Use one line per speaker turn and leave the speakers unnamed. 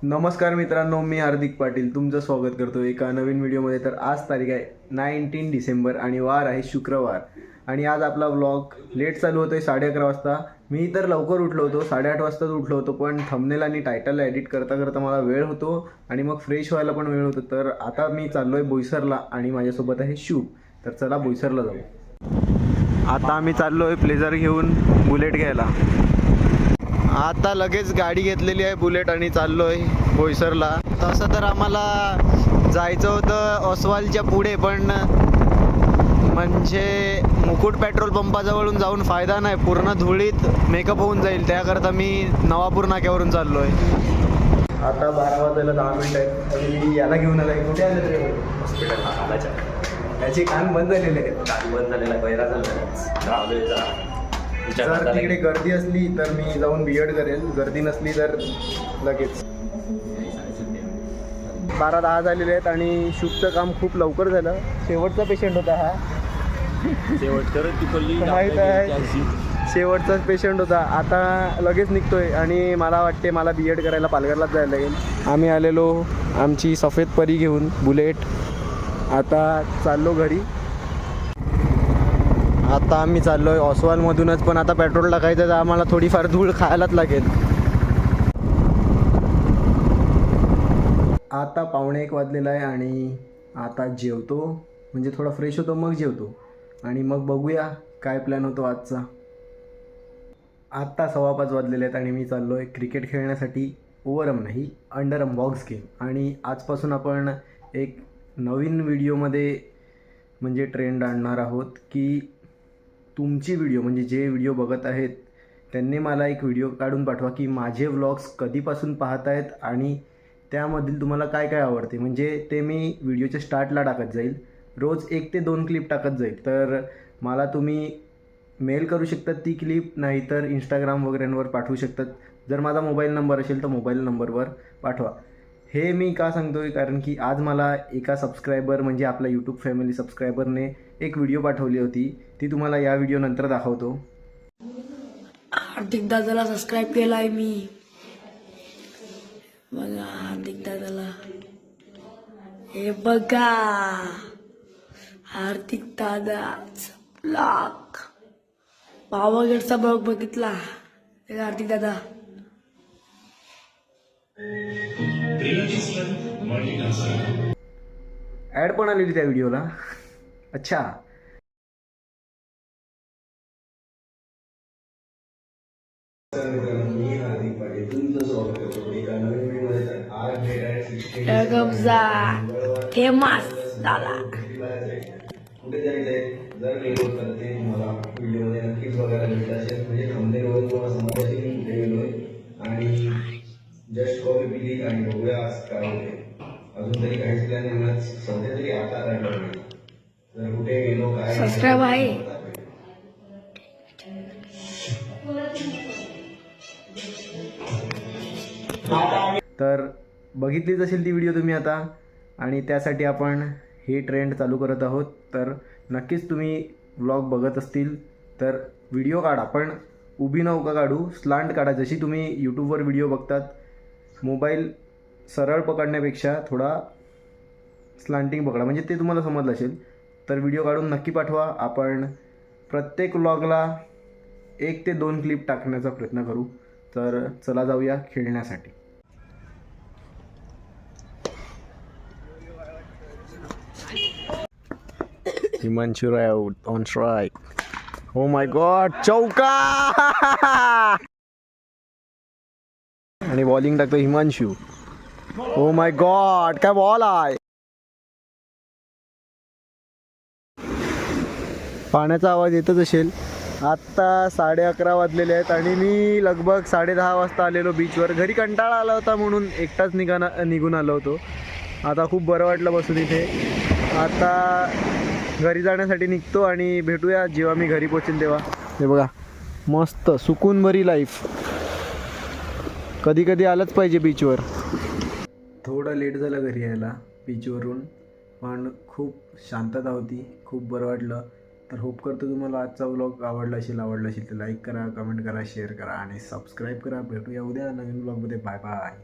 नमस्कार मित्रांनो, मी हार्दिक पाटील तुमचं स्वागत करतो एका नवीन व्हिडिओमध्ये. तर आज तारीख आहे 19 डिसेंबर आणि वार आहे शुक्रवार. आणि आज आपला व्लॉग लेट चालू होतोय 11:30 वाजता. मी तर लवकर उठलो होतो, 8:30 वाजताच उठलो होतो, पण थंबनेल आणि टायटल एडिट करता करता मला वेळ होतो आणि मग फ्रेश व्हायला पण वेळ होतो. तर आता मी चाललोय बोईसरला आणि माझ्यासोबत आहे शिव. तर चला बोईसरला जाऊ. आता आम्ही चाललोय प्लेजर घेऊन बुलेट घ्यायला. आता लगेच गाडी घेतलेली आहे बुलेट आणि चाललोय बोईसरला. तसं तर आम्हाला जायचं होतं ओसवालच्या पुढे, पण म्हणजे मुकुट पेट्रोल पंपाजवळून जाऊन फायदा नाही, पूर्ण धुळीत मेकअप होऊन जाईल. त्याकरता मी नवापूर नाक्यावरून चाललोय. आता 12 वाजायला 10 मिनिटं आहेत आणि मी याला घेऊन आलाय. कुठे आलं रे? हॉस्पिटलला आलाच्या. त्याचे कान बंद झालेले आहेत.
कान बंद झालेला बैरा झाला.
जर तिकडे गर्दी असली तर मी जाऊन बीएड करेल, गर्दी नसली तर लगेच. 12:10 झालेले आहेत आणि शुभचं काम खूप लवकर झालं. शेवटचा पेशंट होता हा, माहीत आहे, शेवटचाच पेशंट होता. आता लगेच निघतोय आणि मला वाटते मला बीएड करायला पालघरलाच जायला लागेल. आम्ही आलेलो आमची सफेद परी घेऊन बुलेट. आता चाललो घरी. आता आम्ही चाललो आहे ओसवालमधूनच, पण आता पेट्रोल टाकायचं तर आम्हाला थोडीफार धूळ खायलाच लागेल. आता 1:45 वाजलेला आहे आणि आता जेवतो, म्हणजे थोडा फ्रेश होतो मग जेवतो आणि मग बघूया काय प्लॅन होतो आजचा. आत्ता 5:15 वाजलेले आहेत आणि मी चाललो आहे क्रिकेट खेळण्यासाठी. ओव्हरआर्म नाही, अंडरआर्म बॉक्स गेम. आणि आजपासून आपण एक नवीन व्हिडिओमध्ये म्हणजे ट्रेंड आणणार आहोत की तुमची व्हिडिओ म्हणजे जे व्हिडिओ बघत आहेत त्यांनी मला एक व्हिडिओ काढून पाठवा की माझे व्लॉग्स कधीपासून पाहत आहेत आणि त्यामधील तुम्हाला काय काय आवडते. म्हणजे ते मी व्हिडिओच्या स्टार्टला टाकत जाईल, रोज 1 ते 2 क्लिप टाकत जाईल. तर मला तुम्ही मेल करू शकतात ती क्लिप, नाहीतर इंस्टाग्राम वगैरेंवर पाठवू शकतात. जर माझा मोबाईल नंबर असेल तर मोबाईल नंबरवर पाठवा. हे मी का सांगतोय, कारण की आज मला एका सबस्क्रायबर म्हणजे आपला यूट्यूब फॅमिली सबस्क्रायबरने एक व्हिडिओ पाठवली होती, ती तुम्हाला या व्हिडिओ नंतर दाखवतो.
हार्दिक दादाला सबस्क्राईब केला आहे मी. बघा हार्दिक दादाला, हे बघा हार्दिक दादा ब्लॉग, पावागडचा ब्लॉग बघितला. हे हार्दिक दादा
ॲड पण आलेली त्या व्हिडिओला. अच्छा,
फेमस झाला.
कुठे जायचंय जर गेलो तर ते तुम्हाला व्हिडिओमध्ये नक्कीच बघायला मिळत असेल. म्हणजे थंबनेलवर तुम्हाला समजत असेल की कुठे गेलोय. आणि जस्ट कॉपी पिली आणि बघूया आज काय होते. अजून तरी काहीच प्लॅन नाही, सध्या तरी आता काय करणार. जर कुठे गेलो काय
सबस्क्राईब आहे.
तर बघितलीच असेल ती व्हिडिओ तुम्ही आता, आणि त्यासाठी आपण हे ट्रेंड चालू करत आहोत. तर नक्कीच तुम्ही व्लॉग बघत असतील तर व्हिडिओ काढा, पण उभी नौका काढू, स्लांट काढा. जशी तुम्ही यूट्यूबवर व्हिडिओ बघतात, मोबाईल सरळ पकडण्यापेक्षा थोडा स्लांटिंग पकडा, म्हणजे ते तुम्हाला समजलं असेल. तर व्हिडिओ काढून नक्की पाठवा. आपण प्रत्येक व्लॉगला 1 ते 2 क्लिप टाकण्याचा प्रयत्न करू. तर चला जाऊया खेळण्यासाठी. Himanshu out on strike. Oh my God, चौका. आणि बॉलिंग टाकतो हिमांशु. ओ माय गॉड, काय बॉल आहे. पाण्याचा आवाज येतच असेल. आत्ता 11:30 वाजलेले आहेत आणि मी लगभग 10:30 वाजता आलेलो बीचवर. घरी कंटाळा आला होता म्हणून एकटाच निघून आलो होतो. आता खूप बरं वाटलं बसून इथे. आता घरी जाण्यासाठी निघतो आणि भेटूया जेव्हा मी घरी पोचेन तेव्हा. हे बघा, मस्त सुकून भरी लाईफ. कधी कधी आलंच पाहिजे बीचवर. थोडं लेट झालं घरी यायला बीचवरून, पण खूप शांतता होती, खूप बरं वाटलं. तर होप करतो तुम्हाला आजचा व्लॉग आवडला असेल तर लाईक करा, कमेंट करा, शेअर करा आणि सबस्क्राईब करा. भेटूया उद्या नवीन व्लॉगमध्ये. Bye bye.